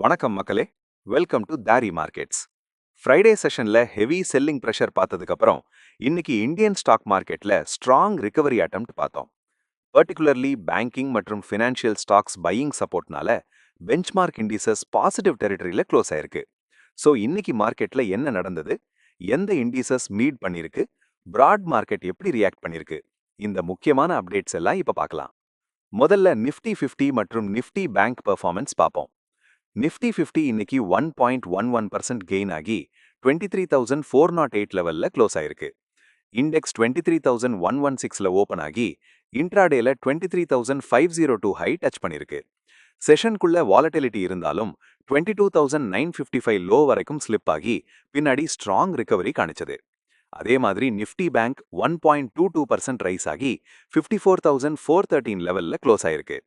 வணக்கம் மக்களே, welcome to தாரி மார்க்கெட்ஸ். ஃப்ரைடே செஷன்ல ஹெவி செல்லிங் ப்ரெஷர் பார்த்ததுக்கு அப்புறம் இன்னைக்கு இந்தியன் ஸ்டாக் மார்க்கெட்ல ஸ்ட்ராங் ரிகவரி அட்டெம்ப்ட் பார்த்தோம். பர்டிகுலர்லி பேங்கிங் மற்றும் ஃபினான்ஷியல் ஸ்டாக்ஸ் பையிங் சப்போர்ட்னால பெஞ்ச்மார்க் இண்டிசஸ் பாசிட்டிவ் டெரிட்டரியில க்ளோஸ் ஆயிருக்கு. ஸோ இன்னைக்கு மார்க்கெட்ல என்ன நடந்தது, எந்த இண்டிசஸ் மீட் பண்ணிருக்கு, பிராட் மார்க்கெட் எப்படி ரியாக்ட் பண்ணிருக்கு, இந்த முக்கியமான அப்டேட்ஸ் எல்லாம் இப்ப பார்க்கலாம். முதல்ல நிஃப்டி 50 மற்றும் நிஃப்டி பேங்க் பெர்ஃபார்மன்ஸ் பார்ப்போம். நிஃப்டி 50 இன்னைக்கு 1.11% கெயின் ஆகி 23,408 லெவல்ல க்ளோஸ் ஆயிருக்கு. இண்டெக்ஸ் 23,116ல ஓபன் ஆகி இன்ட்ராடேல 23,502 ஹை டச் பண்ணிருக்கு. செஷனுக்குள்ள வாலட்டிலிட்டி இருந்தாலும் 22,955 லோ வரைக்கும் ஸ்லிப் ஆகி பின்னாடி ஸ்ட்ராங் ரிகவரி காணிச்சது. அதே மாதிரி நிஃப்டி பேங்க் 1.22% ரைஸ் ஆகி 54,413 லெவல்ல க்ளோஸ் ஆயிருக்கு.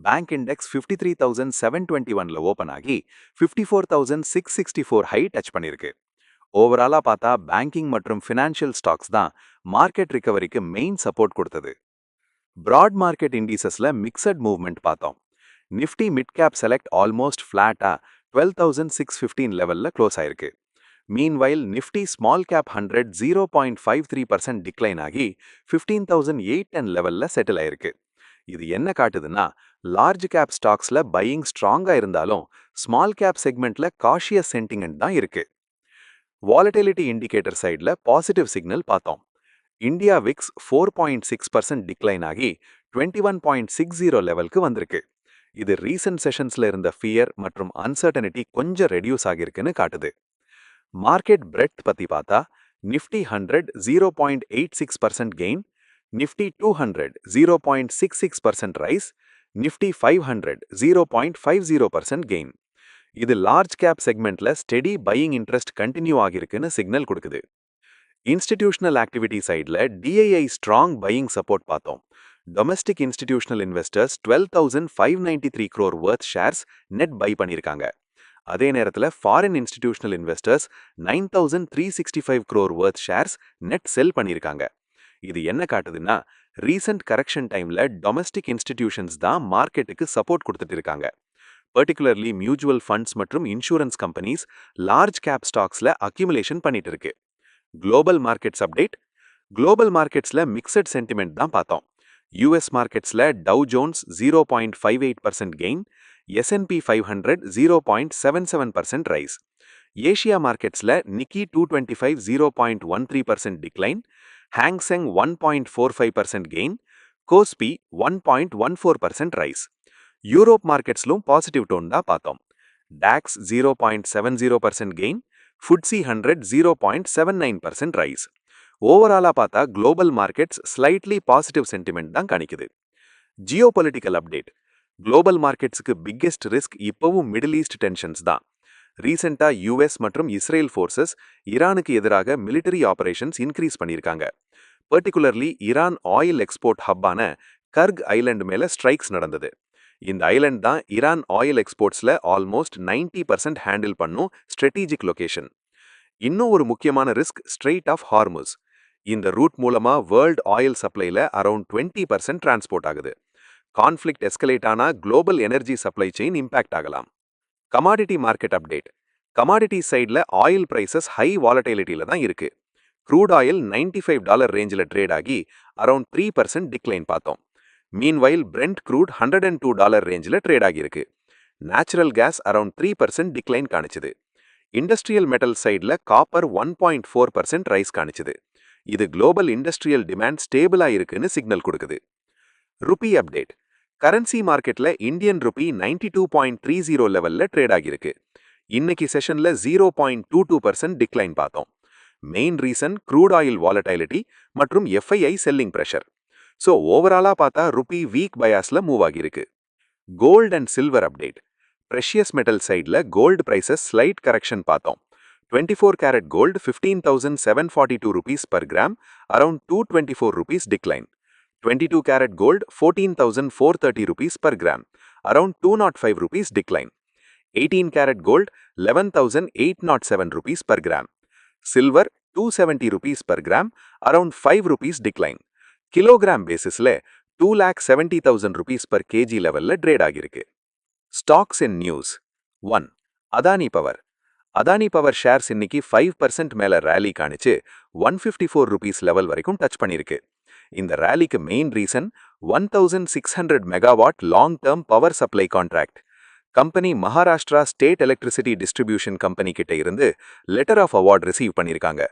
பேங்க் இண்டெக்ஸ் 53,721ல ஓபன் ஆகி 54,664 ஹை டச் பண்ணிருக்கு. ஓவராலா பார்த்தா பேங்கிங் மற்றும் ஃபினான்ஷியல் ஸ்டாக்ஸ் தான் மார்க்கெட் ரிகவரிக்கு மெயின் சப்போர்ட் கொடுத்தது. பிராட் மார்க்கெட் இண்டிசஸ்ல மிக்சட் மூவ்மெண்ட் பார்த்தோம். Nifty mid cap select almost ஃபிளாட்டா 12,615 லெவல்ல க்ளோஸ் ஆயிருக்கு. Meanwhile Nifty small cap 100 0.53% decline ஆகி 15,810 லெவல்ல செட்டில் ஆயிருக்கு. இது என்ன காட்டுதுன்னா, லார்ஜ் கேப் ஸ்டாக்ஸ்ல பையிங் ஸ்ட்ராங்கா இருந்தாலும் ஸ்மால் கேப் செக்மெண்ட்ல காஷியஸ் சென்டிமெண்ட் தான் இருக்கு. வாலட்டிலிட்டி இண்டிகேட்டர் சைட்ல பாசிட்டிவ் சிக்னல் பார்த்தோம். இந்தியா விக்ஸ் 4.6% டிக்ளைன் ஆகி 21.60 லெவலுக்கு வந்திருக்கு. இது ரீசன்ட் செஷன்ஸ்ல இருந்த ஃபியர் மற்றும் அன்சர்டனிட்டி கொஞ்சம் ரெடியூஸ் ஆகிருக்குன்னு காட்டுது. மார்க்கெட் பிரெட் பத்தி பார்த்தா Nifty 100 0.86% gain, Nifty 200 0.66% rise, Nifty 500 0.50% gain. இது லார்ஜ் கேப் செக்மெண்ட்ல ஸ்டெடி பையிங் இன்ட்ரெஸ்ட் கண்டினியூ ஆகிருக்குன்னு சிக்னல் கொடுக்குது. இன்ஸ்டிடியூஷனல் ஆக்டிவிட்டி சைட்ல டிஐஐ ஸ்ட்ராங் பையிங் சப்போர்ட் பார்த்தோம். Domestic institutional investors 12,593 crore worth shares net buy பண்ணியிருக்காங்க. அதே நேரத்தில் foreign institutional investors 9,365 crore worth shares net sell பண்ணியிருக்காங்க. இது என்ன காட்டுதுன்னா, ரீசன்ட் கரெக்ஷன் டைம்ல டொமஸ்டிக் இன்ஸ்டிடியூஷன்ஸ் தான் மார்க்கெட்டுக்கு சப்போர்ட் கொடுத்துட்டு இருக்காங்க. பர்டிகுலர்லி மியூச்சுவல் ஃபண்ட்ஸ் மற்றும் இன்சூரன்ஸ் கம்பெனிஸ் லார்ஜ் கேப் ஸ்டாக்ஸ்ல அக்யூமுலேஷன் பண்ணிட்டு இருக்கு. Global markets update. குளோபல் மார்க்கெட்ஸ்ல மிக்சட் சென்டிமெண்ட் தான் பார்த்தோம். யூஎஸ் மார்க்கெட்ஸ்ல Dow Jones 0.58% gain, S&P 500 0.77% rise. Asia மார்க்கெட்ஸ்ல Nikkei 225 0.13% decline, Hang Seng 1.45% gain, Kospi 1.14% rise. Europe மார்க்கெட்ஸ்லும் பாசிட்டிவ் டோன் தான் பார்த்தோம். DAX 0.70% gain, FTSE 100 0.79% rise. ஓவராலா பார்த்தா global markets slightly positive sentiment தான் காணிக்குது. Geopolitical update. குளோபல் மார்க்கெட்ஸுக்கு பிக்கெஸ்ட் ரிஸ்க் இப்பவும் மிடில் ஈஸ்ட் டென்ஷன்ஸ் தான். ரீசெண்டா யுஎஸ் மற்றும் இஸ்ரேல் ஃபோர்சஸ் ஈரானுக்கு எதிராக மிலிட்டரி ஆபரேஷன்ஸ் இன்க்ரீஸ் பண்ணியிருக்காங்க. பர்டிகுலர்லி ஈரான் ஆயில் எக்ஸ்போர்ட் ஹப்பான கர்க் ஐலண்ட் மேல ஸ்ட்ரைக்ஸ் நடந்தது. இந்த ஐலண்ட் தான் ஈரான் ஆயில் எக்ஸ்போர்ட்ஸ்ல ஆல்மோஸ்ட் 90% ஹேண்டில் பண்ணும் ஸ்ட்ராட்டஜிக் லொகேஷன். இன்னும் ஒரு முக்கியமான ரிஸ்க் ஸ்ட்ரெய்ட் ஆஃப் ஹார்முஸ். இந்த ரூட் மூலமா வேர்ல்ட் ஆயில் சப்ளைல அரௌண்ட் 20% டிரான்ஸ்போர்ட் ஆகுது. கான்ஃப்ளிக்ட் எஸ்கலேட் ஆனா global energy supply chain impact ஆகலாம். Commodity market update. கமாடிட்டி சைட்ல ஆயில் பிரைசஸ் ஹை வாலட்டிலிட்டியில தான் இருக்கு. க்ரூட் ஆயில் $95 ரேஞ்சில் ட்ரேட் ஆகி அரௌண்ட் 3% டிக்ளைன் பார்த்தோம். மீன்வைல் பிரெண்ட் க்ரூட் $102 ரேஞ்சில் ட்ரேட் ஆகியிருக்கு. நேச்சுரல் கேஸ் அரௌண்ட் 3% டிக்ளைன் காணிச்சுது. இண்டஸ்ட்ரியல் மெட்டல் சைட்ல காப்பர் 1.4% ரைஸ் காணிச்சுது. இது குளோபல் இண்டஸ்ட்ரியல் டிமாண்ட் ஸ்டேபிளா இருக்குன்னு சிக்னல் கொடுக்குது. Rupee update. கரன்சி மார்க்கெட்ல இந்தியன் ருபி 92.30 லெவல்ல ட்ரேட் ஆகியிருக்கு. இன்னைக்கு செஷன்ல 0.22% டிக்ளைன் பார்த்தோம். Main reason crude oil volatility மற்றும் எஃப்ஐஐ செல்லிங் பிரஷர். ஸோ ஓவராலா பார்த்தா ருபி வீக் பயாஸ்ல மூவ் ஆகியிருக்கு. Gold and silver update. Precious metal சைட்ல கோல்டு பிரைசஸ் ஸ்லைட் கரெக்ஷன் பார்த்தோம். 24 carat gold 15,742 rupees per gram, around 224 rupees decline. 22 carat gold 14,430 rupees per gram, around 205 rupees decline. 18 carat gold 11,807 rupees per gram. Silver 270 rupees per gram, around 5 rupees decline. Kilogram பேசிஸ்ல 2,70,000 rupees per kg லெவல்ல trade ஆகிருக்கு. Stocks and news. 1. Adani power. Adani power shares இன்னைக்கு 5% மேல rally காணிச்சு 154 rupees level வரைக்கும் touch பண்ணிருக்கு. இந்த ரேலிக்கு main reason 1600 megawatt long term power supply contract. Company Maharashtra state electricity distribution company கிட்ட இருந்து லெட்டர் ஆஃப் அவார்ட் ரிசீவ் பண்ணியிருக்காங்க.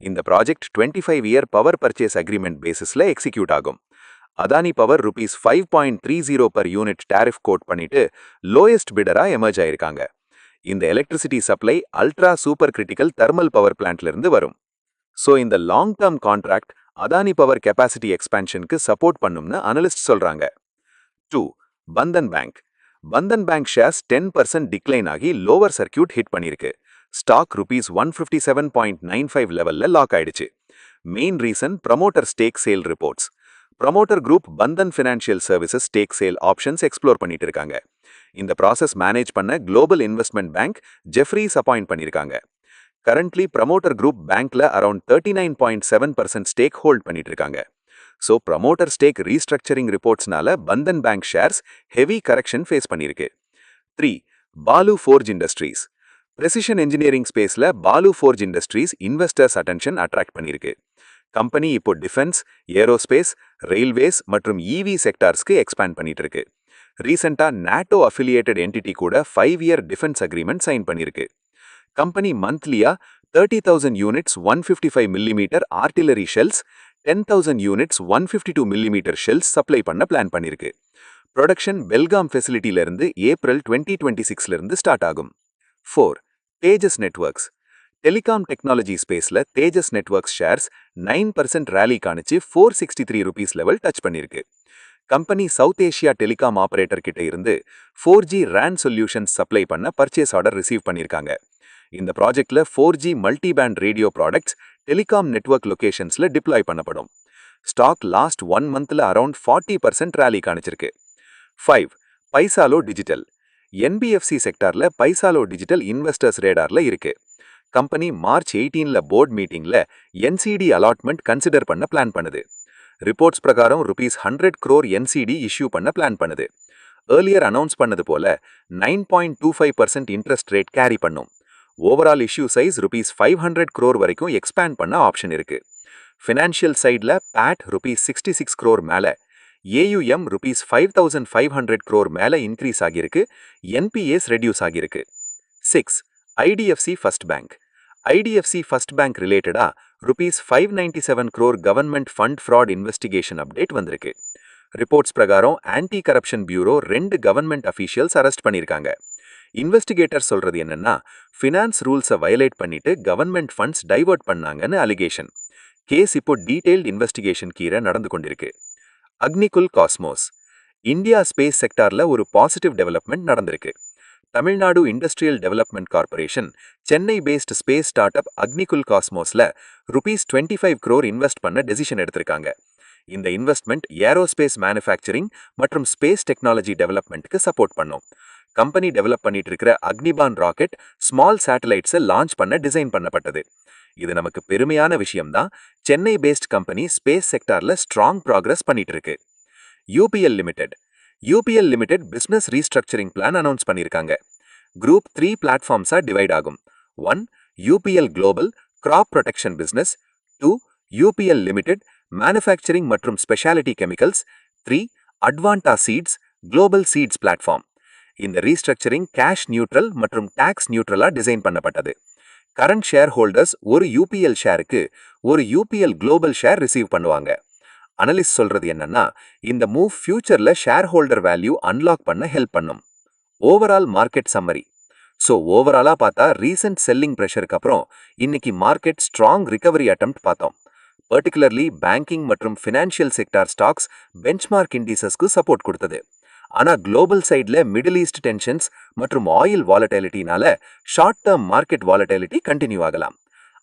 இந்த project 25 year power purchase agreement பேசிஸ்ல எக்ஸிக்யூட் ஆகும். Adani power rupees 5.30 per unit tariff quote பண்ணிட்டு லோயஸ்ட் பிடரா எமர்ஜ் ஆயிருக்காங்க. இந்த electricity supply ultra super critical thermal power பிளான்ட்ல இருந்து வரும். ஸோ இந்த long term contract Adani Power capacity எக்ஸ்பான்ஷனுக்கு சப்போர்ட் பண்ணும்னு அனலிஸ்ட் சொல்றாங்க. 2. Bandhan Bank. Bandhan Bank shares 10% decline ஆகி லோவர் சர்க்கியூட் ஹிட் பண்ணிருக்கு. ஸ்டாக் ரூபீஸ் 157.95 லெவல்ல லாக் ஆயிடுச்சு. Main reason promoter stake sale reports. Promoter group Bandhan Financial Services stake sale options explore பண்ணிட்டு இருக்காங்க. இந்த ப்ராசஸ் மேனேஜ் பண்ண global investment bank Jefferies appoint பண்ணியிருக்காங்க. Currently promoter group பேங்க்ல அரௌண்ட் 39.7% ஸ்டேக் ஹோல்ட் பண்ணிட்டு இருக்காங்க. ஸோ ப்ரமோட்டர் ஸ்டேக் ரீஸ்ட்ரக்சரிங் ரிப்போர்ட்ஸ்னால Bandhan Bank shares heavy correction face பண்ணியிருக்கு. 3. Balu Forge Industries. Precision engineering ஸ்பேஸ்ல Balu Forge Industries investors attention attract பண்ணியிருக்கு. Company இப்போ டிஃபென்ஸ், ஏரோஸ்பேஸ், ரயில்வேஸ் மற்றும் இவி செக்டார்ஸ்க்கு எக்ஸ்பேண்ட் பண்ணிட்டு இருக்கு. ரீசெண்டா நாட்டோ அஃபிலியேட்டட் என்டிட்டி கூட 5 இயர் டிஃபென்ஸ் அக்ரிமெண்ட் சைன் பண்ணியிருக்கு. கம்பெனி மந்த்லியா 30,000 units 155 millimetre artillery shells, 10,000 units 152 millimetre shells supply பண்ண பிளான் பண்ணிருக்கு. ப்ரொடக்ஷன் பெல்காம் ஃபெசிலிட்டில இருந்து ஏப்ரல் 2026ல இருந்து ஸ்டார்ட் ஆகும். 4. தேஜஸ் நெட்வொர்க்ஸ். டெலிகாம் டெக்னாலஜி ஸ்பேஸ்ல தேஜஸ் நெட்வொர்க்ஸ் ஷேர்ஸ் 9% ரேலி காணிச்சு 463 ரூபீஸ் லெவல் டச் பண்ணிருக்கு. Company south Asia telecom operator கிட்ட இருந்து 4G RAN சொல்யூஷன்ஸ் சப்ளை பண்ண பர்ச்சேஸ் ஆர்டர் ரிசீவ் பண்ணியிருக்காங்க. இந்த ப்ராஜெக்ட்ல 4G multi band radio products telecom network லொகேஷன்ஸ்ல டிப்ளாய் பண்ணப்படும். ஸ்டாக் லாஸ்ட் 1 மந்த்ல அரௌண்ட் 40% ரேலி காணிச்சிருக்கு. 5. பைசாலோ டிஜிட்டல். NBFC செக்டார்ல பைசாலோ டிஜிட்டல் இன்வெஸ்டர்ஸ் ரேடார்ல இருக்கு. கம்பெனி மார்ச் 18ல போர்ட் மீட்டிங்ல NCD அலாட்மெண்ட் கன்சிடர் பண்ண பிளான் பண்ணுது. ரிப்போர்ட்ஸ் பிரகாரம் ரூபீஸ் 100 crore NCD இஷ்யூ பண்ண பிளான் பண்ணுது. ஏர்லியர் அனௌன்ஸ் பண்ணது போல 9.25% இன்ட்ரெஸ்ட் ரேட் கேரி பண்ணும். Overall issue size rupees 500 crore வரைக்கும் எக்ஸ்பேண்ட் பண்ண ஆப்ஷன் இருக்கு. ஃபினான்ஷியல் சைட்ல பேட் ரூபீஸ் 66 crore மேல, AUM ரூபீஸ் 5,500 crore மேல இன்க்ரீஸ் ஆகியிருக்கு. NPAs ரெடியூஸ் ஆகியிருக்கு. 6. IDFC First Bank. IDFC First Bank ரிலேட்டடா rupees 597 crore government fund fraud investigation update வந்திருக்கு. ரிப்போர்ட்ஸ் பிரகாரம் anti corruption bureau 2 government officials arrest பண்ணியிருக்காங்க. இன்வெஸ்டிகேட்டர் சொல்றது என்னன்னா, ஃபினான்ஸ் ரூல்ஸை வயலேட் பண்ணிட்டு கவர்மெண்ட் ஃபண்ட்ஸ் டைவர்ட் பண்ணாங்கன்னு அலிகேஷன். கேஸ் இப்போ டீடைல்டு இன்வெஸ்டிகேஷன் கீழே நடந்து கொண்டிருக்கு. அக்னிகுல் காஸ்மோஸ். இந்தியா ஸ்பேஸ் செக்டார்ல ஒரு பாசிட்டிவ் டெவலப்மெண்ட் நடந்திருக்கு. Tamil Nadu Industrial Development Corporation Chennai based space start up Agnikul காஸ்மோஸ்ல ரூபீஸ் 25 crore இன்வெஸ்ட் பண்ண டெசிஷன் எடுத்திருக்காங்க. இந்த இன்வெஸ்ட்மெண்ட் ஏரோஸ்பேஸ் மேனுஃபேக்சரிங் மற்றும் ஸ்பேஸ் டெக்னாலஜி டெவலப்மெண்ட்க்கு சப்போர்ட் பண்ணும். கம்பெனி டெவலப் பண்ணிட்டு இருக்கிற அக்னிபான் ராக்கெட் ஸ்மால் சேட்டலைட்ஸை லான்ச் பண்ண டிசைன் பண்ணப்பட்டது. இது நமக்கு பெருமையான விஷயம்தான். சென்னை பேஸ்ட் கம்பெனி ஸ்பேஸ் செக்டார்ல ஸ்ட்ராங் ப்ராக்ரஸ் பண்ணிட்டு இருக்கு. UPL Limited. UPL Limited business restructuring plan announce பண்ணியிருக்காங்க. குரூப் 3 பிளாட்ஃபார்ம்ஸா டிவைட் ஆகும். 1. UPL global crop protection business. 2. UPL Limited manufacturing மற்றும் speciality chemicals. 3. Advanta seeds global seeds platform. இந்த ரீஸ்ட்ரக்சரிங் கேஷ் நியூட்ரல் மற்றும் tax நியூட்ரலா design பண்ணப்பட்டது. கரண்ட் ஷேர் ஹோல்டர்ஸ் ஒரு UPL ஷேருக்கு ஒரு UPL குளோபல் ஷேர் ரிசீவ் பண்ணுவாங்க. அனலிஸ்ட் சொல்றது என்னன்னா, இந்த மூவ் ஃபியூச்சர்ல ஷேர் ஹோல்டர் வேல்யூ அன்லாக் பண்ண ஹெல்ப் பண்ணும். Overall market summary. ஸோ ஓவராலா பார்த்தா ரீசெண்ட் செல்லிங் ப்ரெஷருக்கு அப்புறம் இன்னைக்கு மார்க்கெட் ஸ்ட்ராங் ரிகவரி அட்டெம்ப்ட் பார்த்தோம். பர்டிகுலர்லி பேங்கிங் மற்றும் ஃபினான்ஷியல் செக்டார் ஸ்டாக்ஸ் பெஞ்ச்மார்க் இண்டிசஸ்க்கு சப்போர்ட் கொடுத்தது. ஆனா குளோபல் சைட்ல மிடில் ஈஸ்ட் டென்ஷன்ஸ் மற்றும் ஆயில் வாலட்டிலிட்டினால short term market volatility continue ஆகலாம்.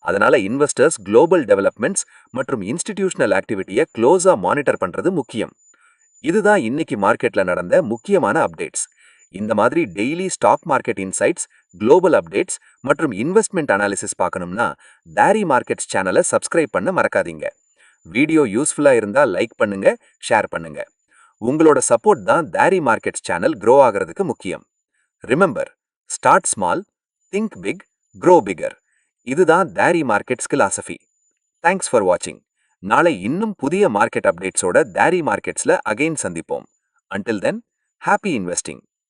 அதனால இன்வெஸ்டர்ஸ் குளோபல் டெவலப்மெண்ட்ஸ் மற்றும் இன்ஸ்டிடியூஷனல் ஆக்டிவிட்டியை க்ளோஸா மானிட்டர் பண்றது முக்கியம். இதுதான் இன்னைக்கு மார்க்கெட்ல நடந்த முக்கியமான அப்டேட்ஸ். இந்த மாதிரி daily stock market insights, global updates மற்றும் இன்வெஸ்ட்மெண்ட் அனாலிசிஸ் பார்க்கணும்னா தாரி மார்க்கெட்ஸ் சேனலை சப்ஸ்கிரைப் பண்ண மறக்காதீங்க. வீடியோ யூஸ்ஃபுல்லா இருந்தா லைக் பண்ணுங்க, ஷேர் பண்ணுங்க. உங்களோட சப்போர்ட் தான் தாரி மார்க்கெட்ஸ் சேனல் க்ரோ ஆகிறதுக்கு முக்கியம். Remember, start small, think big, grow bigger. இதுதான் டேரி மார்க்கெட்ஸ் பிலாசபி. தேங்க்ஸ் ஃபார் வாட்சிங். நாளை இன்னும் புதிய மார்க்கெட் அப்டேட்ஸோட டேரி மார்க்கெட்ஸ்ல அகைன் சந்திப்போம். Until then, happy investing.